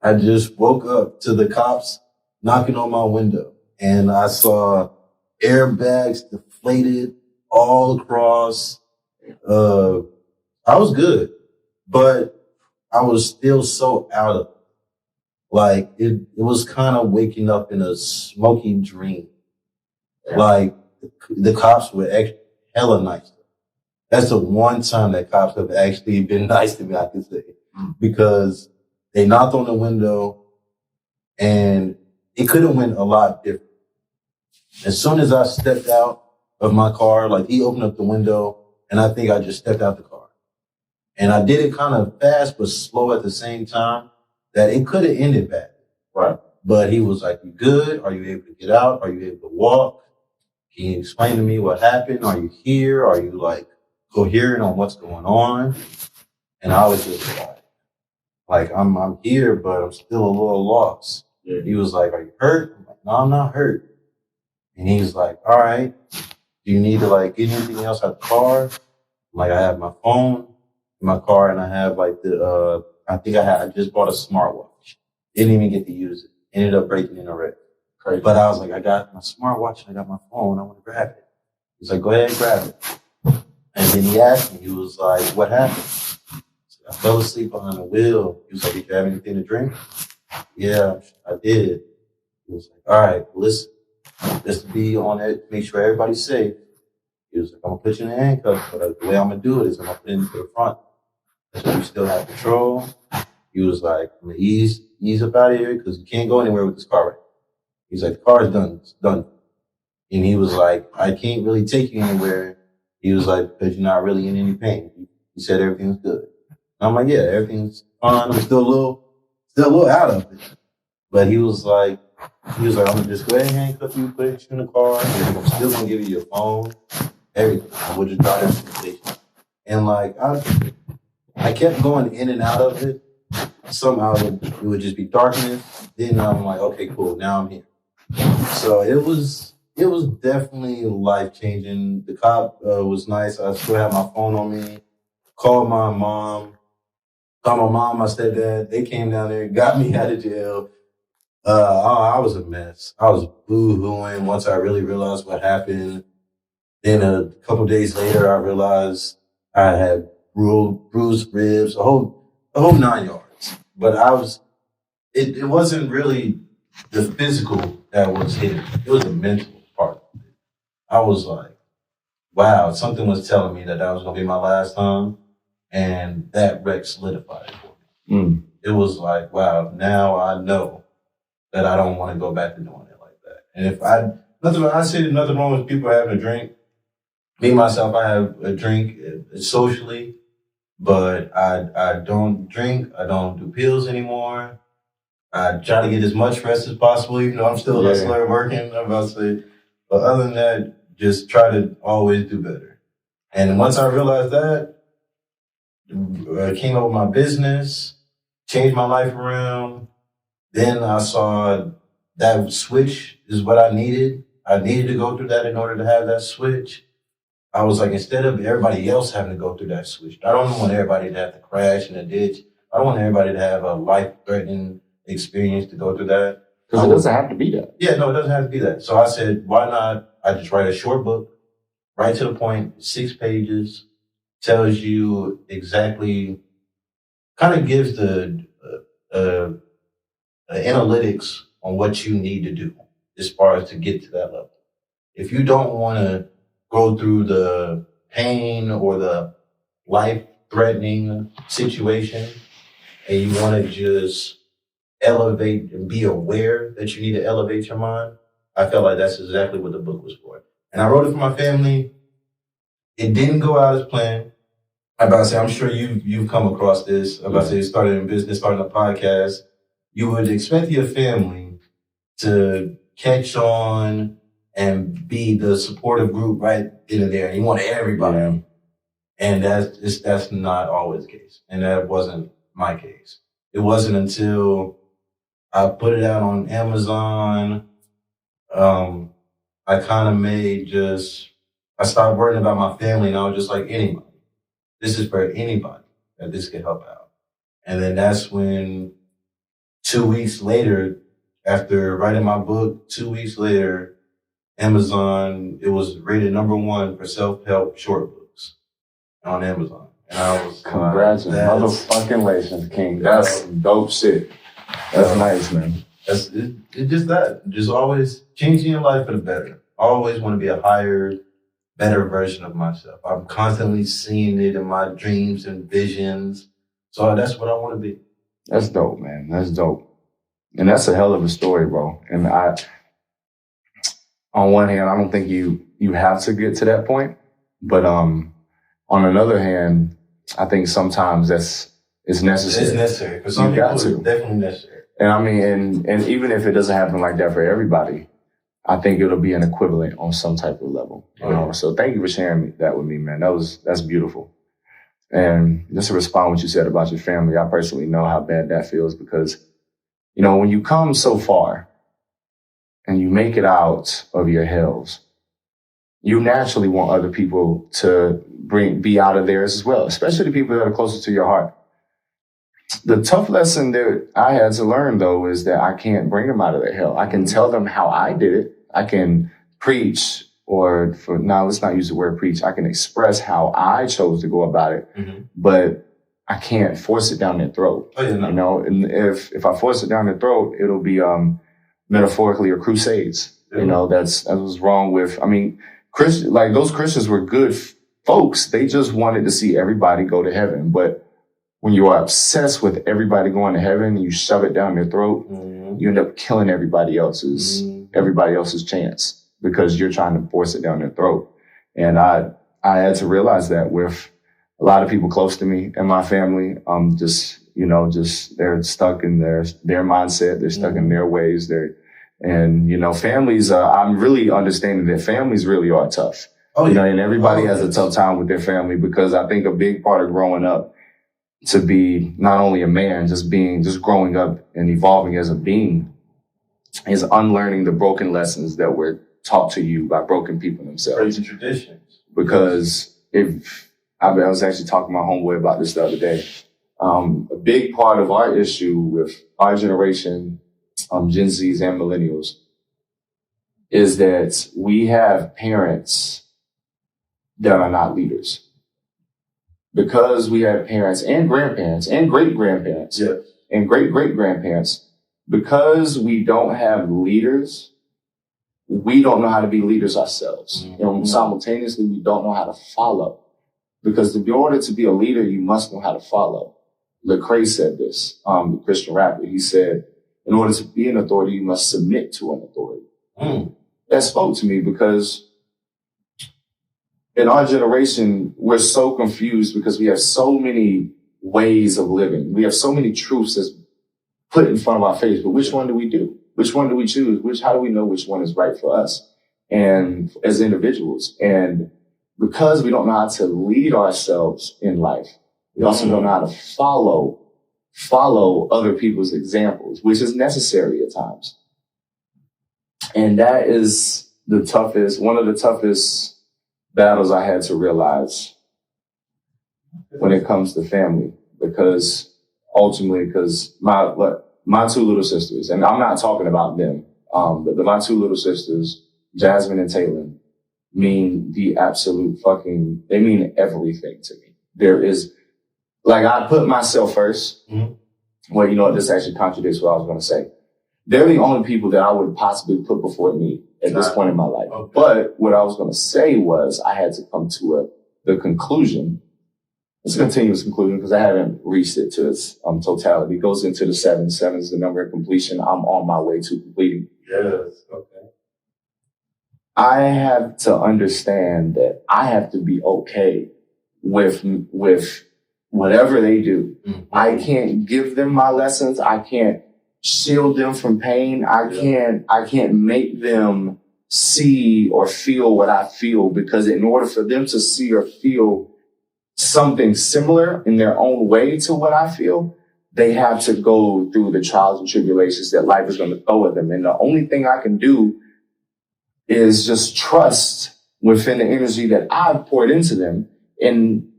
I just woke up to the cops knocking on my window. And I saw airbags deflated all across. I was good, but I was still so out of it. Like, it was kind of waking up in a smoky dream. Yeah. Like, the cops were hella nice. That's the one time that cops have actually been nice to me, I can say. Because they knocked on the window, and it could have went a lot different. As soon as I stepped out of my car, like, he opened up the window, and I think I just stepped out the car. And I did it kind of fast but slow at the same time, that it could have ended bad. Right. But he was like, you good? Are you able to get out? Are you able to walk? Can you explain to me what happened? Are you here? Are you like coherent on what's going on? And I was just like I'm here, but I'm still a little lost. Yeah. He was like, are you hurt? I'm like, no, I'm not hurt. And he was like, all right, do you need to like get anything else out of the car? I'm like, I have my phone in my car, and I have like I just bought a smartwatch. Didn't even get to use it. Ended up breaking in already. Crazy. But I was like, I got my smartwatch and I got my phone. I want to grab it. He's like, go ahead and grab it. And then he asked me, he was like, what happened? So I fell asleep behind the wheel. He was like, did you have anything to drink? Yeah, I did. He was like, all right, listen, just to be on it, make sure everybody's safe. He was like, I'm going to put you in the handcuffs, but the way I'm going to do it is I'm going to put it into the front. So you still have control. He was like, I'm going to ease up out of here because you can't go anywhere with this car right now. He's like, the car is done. It's done. And he was like, I can't really take you anywhere. He was like, because you're not really in any pain. He said everything's good. And I'm like, yeah, everything's fine. I'm still a little out of it. But he was like, I'm going to just go ahead and handcuff you, put you in the car. And I'm still going to give you your phone, everything. I would just drive to the station. And like, I kept going in and out of it. Somehow it would just be darkness. Then I'm like, okay, cool. Now I'm here. So it was definitely life changing. The cop was nice. I still had my phone on me. Called my mom, my stepdad. They came down there, got me out of jail. I was a mess. I was boo-hooing once I really realized what happened. Then a couple days later, I realized I had bruised ribs, a whole 9 yards. But it wasn't really the physical that was hitting. It was the mental part. I was like, wow, something was telling me that was going to be my last time. And that wreck solidified it for me. It was like, wow, now I know that I don't want to go back to doing it like that. And I say nothing wrong with people having a drink. Me, myself, I have a drink socially, but I don't drink. I don't do pills anymore. I try to get as much rest as possible, even though I'm still a hustler working. I'm about to say, but other than that, just try to always do better. And once I realized that, I came up with my business, changed my life around. Then I saw that switch is what I needed. I needed to go through that in order to have that switch. I was like, instead of everybody else having to go through that switch, I don't want everybody to have to crash in a ditch. I don't want everybody to have a life-threatening experience to go through that. Because it doesn't have to be that. Yeah, no, it doesn't have to be that. So I said, why not? I just write a short book, right to the point, 6 pages, tells you exactly, kind of gives the analytics on what you need to do as far as to get to that level. If you don't want to go through the pain or the life-threatening situation and you want to just elevate and be aware that you need to elevate your mind, I felt like that's exactly what the book was for. And I wrote it for my family. It didn't go out as planned. I'm about to say, I'm sure you've come across this. I'm about to say, started in business, starting a podcast. You would expect your family to catch on and be the supportive group right in and there. You want everybody. Yeah. And that's not always the case. And that wasn't my case. It wasn't until I put it out on Amazon. I kind of I stopped worrying about my family and I was just like, anybody. This is for anybody that this could help out. And then that's when 2 weeks later, after writing my book, 2 weeks later, Amazon, it was rated #1 for self-help short books on Amazon. And I was congratulations, motherfucking Kjng. That's dope shit. That's nice, man. It's just that. Just always changing your life for the better. I always want to be a higher, better version of myself. I'm constantly seeing it in my dreams and visions. So that's what I want to be. That's dope, man. That's dope. And that's a hell of a story, bro. And on one hand, I don't think you have to get to that point. But on another hand, I think sometimes it's necessary. It's necessary. For some people, it's definitely necessary. And I mean, and even if it doesn't happen like that for everybody, I think it'll be an equivalent on some type of level. You know? So thank you for sharing that with me, man. That's beautiful. And just to respond to what you said about your family, I personally know how bad that feels because, you know, when you come so far and you make it out of your hells, you naturally want other people to be out of theirs as well, especially the people that are closer to your heart. The tough lesson that I had to learn, though, is that I can't bring them out of their hell. I can tell them how I did it. I can preach let's not use the word preach. I can express how I chose to go about it, but I can't force it down their throat. Oh, yeah, no. You know, and if I force it down their throat, it'll be metaphorically or crusades. Yeah. You know, that's what's wrong with. I mean, those Christians were good folks. They just wanted to see everybody go to heaven, but when you are obsessed with everybody going to heaven and you shove it down their throat, you end up killing everybody else's chance because you're trying to force it down their throat. And I had to realize that with a lot of people close to me and my family, they're stuck in their mindset. They're stuck in their ways. Families, I'm really understanding that families really are tough. Oh, yeah. And everybody has a tough time with their family because I think a big part of growing up to be not only a man, just growing up and evolving as a being is unlearning the broken lessons that were taught to you by broken people themselves. Crazy traditions. Because I was actually talking to my homeboy about this the other day. A big part of our issue with our generation, Gen Zs and millennials, is that we have parents that are not leaders. Because we have parents and grandparents and great-grandparents and great-great-grandparents, because we don't have leaders, we don't know how to be leaders ourselves. And simultaneously, we don't know how to follow. Because in order to be a leader, you must know how to follow. Lecrae said this, the Christian rapper. He said, in order to be an authority, you must submit to an authority. That spoke to me because in our generation, we're so confused because we have so many ways of living. We have so many truths that's put in front of our face. But which one do we do? Which one do we choose? How do we know which one is right for us and as individuals? And because we don't know how to lead ourselves in life, we also don't know how to follow other people's examples, which is necessary at times. And that is one of the toughest battles I had to realize when it comes to family, because my two little sisters, and I'm not talking about them, but my two little sisters, Jasmine and Taylor, mean the absolute they mean everything to me. There is, like, I put myself first. Well, you know what? This actually contradicts what I was going to say. They're the only people that I would possibly put before me at this point in my life. Okay. But what I was going to say was I had to come to the conclusion. It's a continuous conclusion because I haven't reached it to its totality. It goes into the 7. 7 is the number of completion. I'm on my way to completing. Yes. Okay. I have to understand that I have to be okay with whatever they do. I can't give them my lessons. I can't shield them from pain. I can't make them see or feel what I feel, because in order for them to see or feel something similar in their own way to what I feel, they have to go through the trials and tribulations that life is going to throw at them. And the only thing I can do is just trust within the energy that I've poured into them and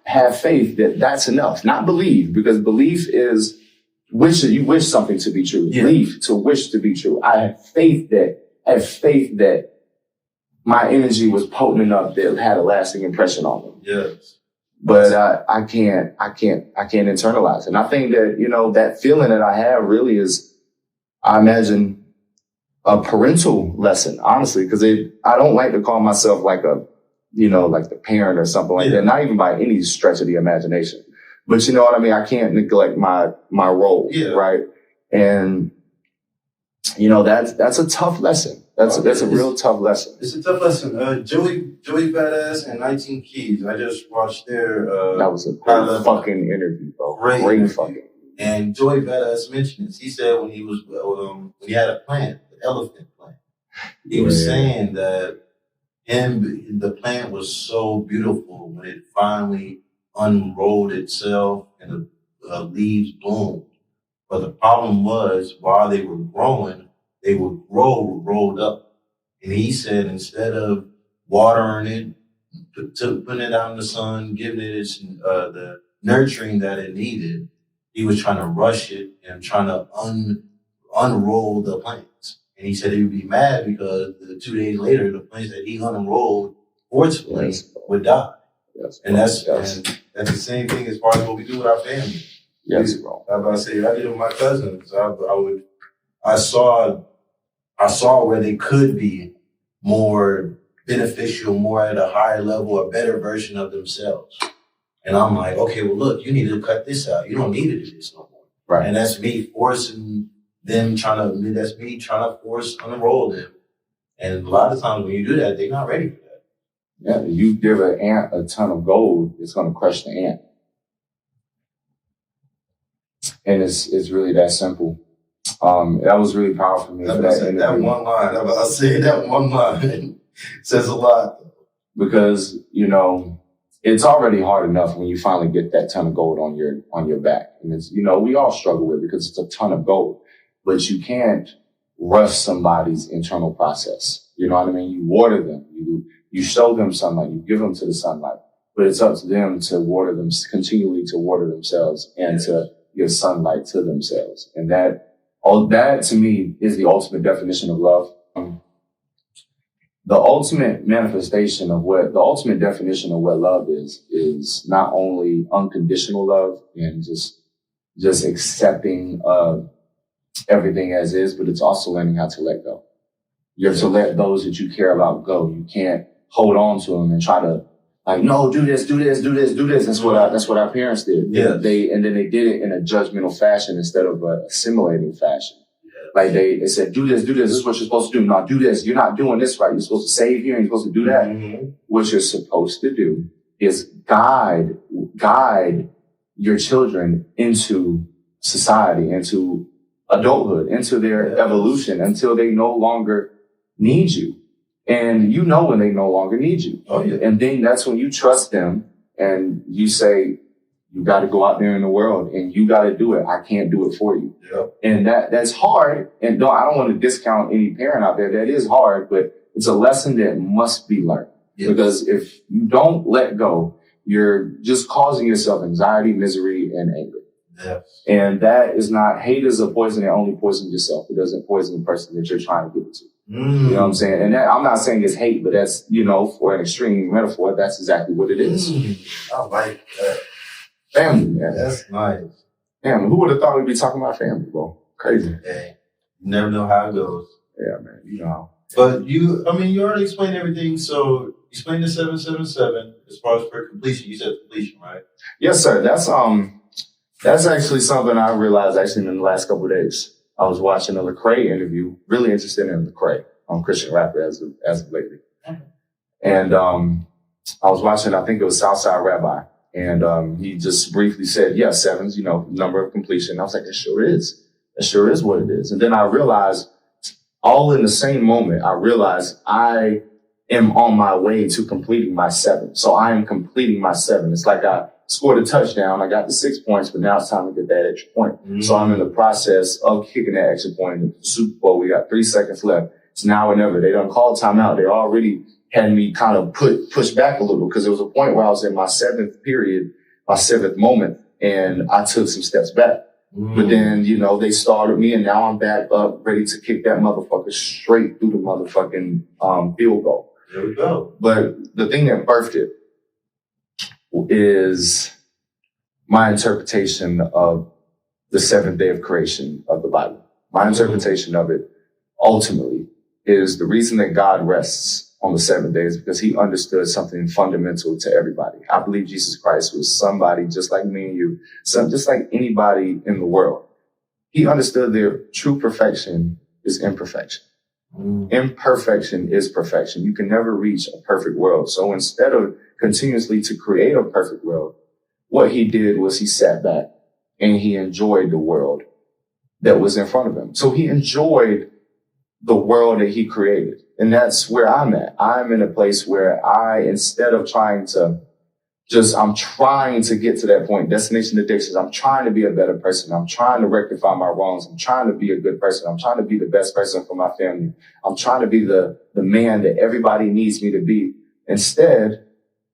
have faith that that's enough. Not believe, because belief is you wish something to be true. Yeah. Belief to wish to be true. I have faith that my energy was potent enough that it had a lasting impression on them. Yes. But I can't internalize it. And I think that, that feeling that I have really is, I imagine, a parental lesson, honestly, because I don't like to call myself like like the parent or something like that. Not even by any stretch of the imagination. But you know what I mean? I can't neglect my role, right? And, that's a tough lesson. That's a real tough lesson. It's a tough lesson. Joey Badass and 19 Keys. I just watched their that was a great fucking interview, bro. Great fucking. And Joey Badass mentioned this. He said when he was when he had a plant, the elephant plant, he was saying that the plant was so beautiful when it finally unrolled itself and the leaves bloomed. But the problem was, while they were growing, they would grow rolled up. And he said instead of watering it, putting it out in the sun, giving it the nurturing that it needed, he was trying to rush it and trying to unroll the plants. And he said he would be mad because 2 days later, the plants that he unrolled for its place would die. Yes, and that's the same thing as far as what we do with our family. Yes, bro. I did it with my cousins. I saw where they could be more beneficial, more at a higher level, a better version of themselves. And I'm like, okay, well, look, you need to cut this out. You don't need to do this no more. Right. And that's me forcing them, that's me trying to unroll them. And a lot of times when you do that, they're not ready for that. Yeah, you give an ant a ton of gold, it's going to crush the ant. And it's really that simple. That was really powerful for me. That one line, I'll say that one line says a lot. Because, it's already hard enough when you finally get that ton of gold on your back. And it's, we all struggle with it because it's a ton of gold. But you can't rush somebody's internal process. You know what I mean? You water them. You show them sunlight. You give them to the sunlight. But it's up to them to water them, continually to water themselves and to give sunlight to themselves. And that All that to me is the ultimate definition of love. The ultimate definition of what love is not only unconditional love and just accepting everything as is, but it's also learning how to let go. You have to let those that you care about go. You can't hold on to them and try to like, no, do this. That's what our parents did. Yeah. And then they did it in a judgmental fashion instead of a assimilating fashion. Like they said, do this. This is what you're supposed to do. Now do this. You're not doing this right. You're supposed to save here and you're supposed to do that. Mm-hmm. What you're supposed to do is guide your children into society, into adulthood, into their evolution until they no longer need you. And you know when they no longer need you. Oh, yeah. And then that's when you trust them and you say, you got to go out there in the world and you got to do it. I can't do it for you. Yep. And that's hard. And I don't want to discount any parent out there. That is hard, but it's a lesson that must be learned. Yes. Because if you don't let go, you're just causing yourself anxiety, misery, and anger. Yes. And that is not, hate is a poison that only poisons yourself. It doesn't poison the person that you're trying to give it to. You know what I'm saying? And I'm not saying it's hate, but that's, for an extreme metaphor, that's exactly what it is. I like that. Family, man. That's nice. Damn, who would have thought we'd be talking about family, bro? Crazy. Hey, you never know how it goes. Yeah, man. You know. But you already explained everything. So you explained the 777 as far as for completion. You said completion, right? Yes, sir. That's actually something I realized in the last couple of days. I was watching a Lecrae interview, really interested in Lecrae, Christian rapper as of lately. And I was watching, I think it was Southside Rabbi. And he just briefly said, yeah, sevens, number of completion. I was like, it sure is. It sure is what it is. And then I realized, all in the same moment, I realized I am on my way to completing my 7. So I am completing my 7. It's like I scored a touchdown. I got the 6 points, but now it's time to get that extra point. Mm-hmm. So I'm in the process of kicking that extra point in the Super Bowl. We got 3 seconds left. It's now or never. They done called timeout. They already had me kind of push back a little because there was a point where I was in my 7th period, my 7th moment, and I took some steps back. Mm. But then, they started me and now I'm back up ready to kick that motherfucker straight through the motherfucking field goal. There we go. But the thing that birthed it is my interpretation of the 7th day of creation of the Bible. My interpretation of it ultimately is the reason that God rests on the 7th day is because he understood something fundamental to everybody. I believe Jesus Christ was somebody just like me and you, just like anybody in the world. He understood their true perfection is imperfection. Imperfection is perfection. You can never reach a perfect world. So instead of continuously to create a perfect world, what he did was he sat back and he enjoyed the world that was in front of him. So he enjoyed the world that he created. And that's where I'm at. I'm in a place where instead of I'm trying to get to that point, destination addictions. I'm trying to be a better person. I'm trying to rectify my wrongs. I'm trying to be a good person. I'm trying to be the best person for my family. I'm trying to be the man that everybody needs me to be. Instead,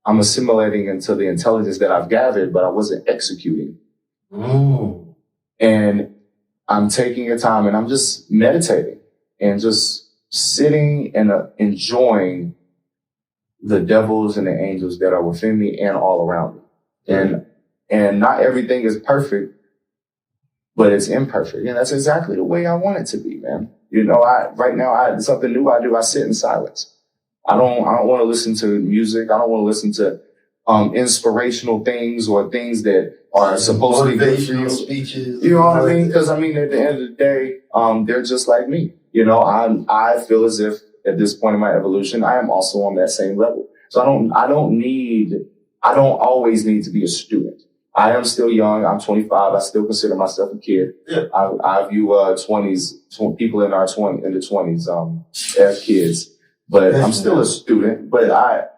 I'm assimilating into the intelligence that I've gathered, but I wasn't executing. And I'm taking a time and I'm just meditating and just sitting and enjoying the devils and the angels that are within me and all around me. And not everything is perfect, but it's imperfect. And that's exactly the way I want it to be, man. Right now, something new I do. I sit in silence. I don't want to listen to music. I don't want to listen to inspirational things or things that are supposed to be good for you. Speeches. You know what I mean? Because at the end of the day, they're just like me. I feel as if at this point in my evolution, I am also on that same level. So I don't always need to be a student. I am still young. I'm 25. I still consider myself a kid. Yeah. I view people in the 20s as kids. But I'm still a student. But I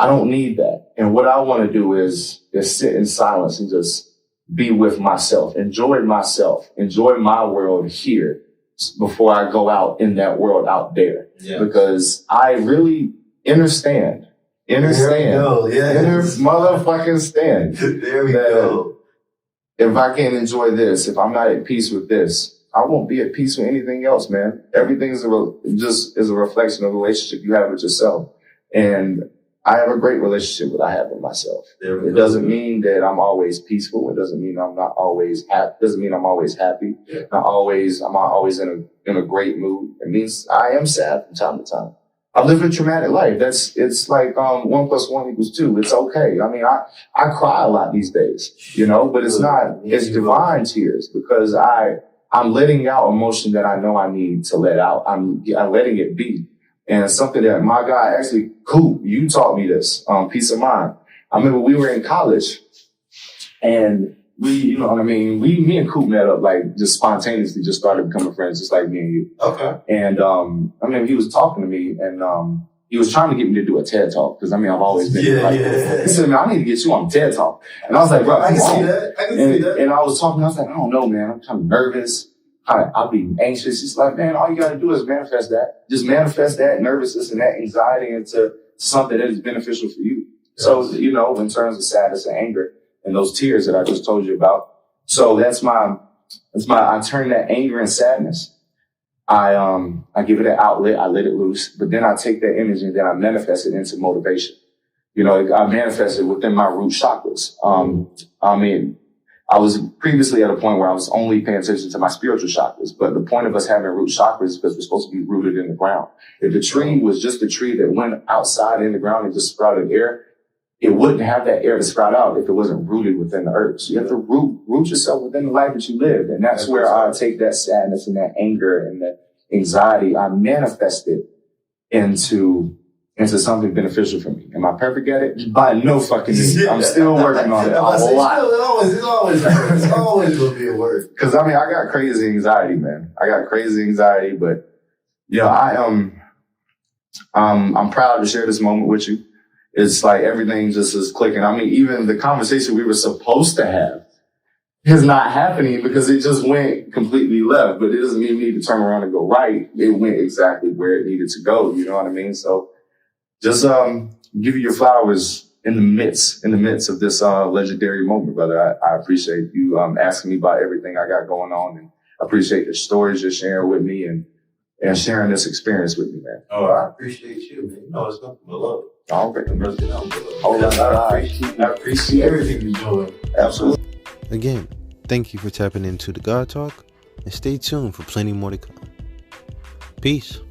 don't need that. And what I want to do is sit in silence and just be with myself, enjoy my world here before I go out in that world out there. Yeah. Because I really understand. There we go. Yes. Motherfucking stand. There we go. If I can't enjoy this, if I'm not at peace with this, I won't be at peace with anything else, man. Everything is just is a reflection of the relationship you have with yourself. And I have a great relationship that I have with myself. It doesn't mean that I'm always peaceful. It doesn't mean I'm not always happy. It doesn't mean I'm always happy. Yeah. I'm always in a great mood. It means I am sad from time to time. I live a traumatic life. It's like 1 + 1 = 2. It's okay. I mean, I cry a lot these days, but it's divine tears because I'm letting out emotion that I know I need to let out. I'm letting it be. And it's something that my guy, actually, Coop, you taught me this, peace of mind. I remember we were in college and me and Coop met up, like, just spontaneously, just started becoming friends, just like me and you. Okay. And, I remember he was talking to me and, he was trying to get me to do a TED Talk because, I've always been He said, man, I need to get you on TED Talk. And I was like, bro, I can see that. And I was talking, I was like, I don't know, man, I'm kind of nervous. I'll be anxious. It's like, man, all you got to do is manifest that. Just manifest that nervousness and that anxiety into something that is beneficial for you. Yes. So, in terms of sadness and anger and those tears that I just told you about. So I turn that anger and sadness. I give it an outlet. I let it loose, but then I take that energy and then I manifest it into motivation. I manifest it within my root chakras. I was previously at a point where I was only paying attention to my spiritual chakras, but the point of us having root chakras is because we're supposed to be rooted in the ground. If the tree was just a tree that went outside in the ground and just sprouted air, it wouldn't have that air to sprout out if it wasn't rooted within the earth. So you have to root yourself within the life that you live. And that's where I take that sadness and that anger and that anxiety. I manifest it into something beneficial for me. Am I perfect at it? By no fucking means. I'm still working on it a lot. It's always going to be a word. Because, I got crazy anxiety, man. I got crazy anxiety, but, I'm proud to share this moment with you. It's like everything just is clicking. Even the conversation we were supposed to have is not happening because it just went completely left. But it doesn't mean we need to turn around and go right. It went exactly where it needed to go. You know what I mean? So just give you your flowers in the midst of this legendary moment, brother. I appreciate you asking me about everything I got going on, and I appreciate the stories you're sharing with me and sharing this experience with me, man. Oh, I appreciate you, man. It's nothing but love. All right, I appreciate everything you're doing. Absolutely. Again, thank you for tapping into the God Talk, and stay tuned for plenty more to come. Peace.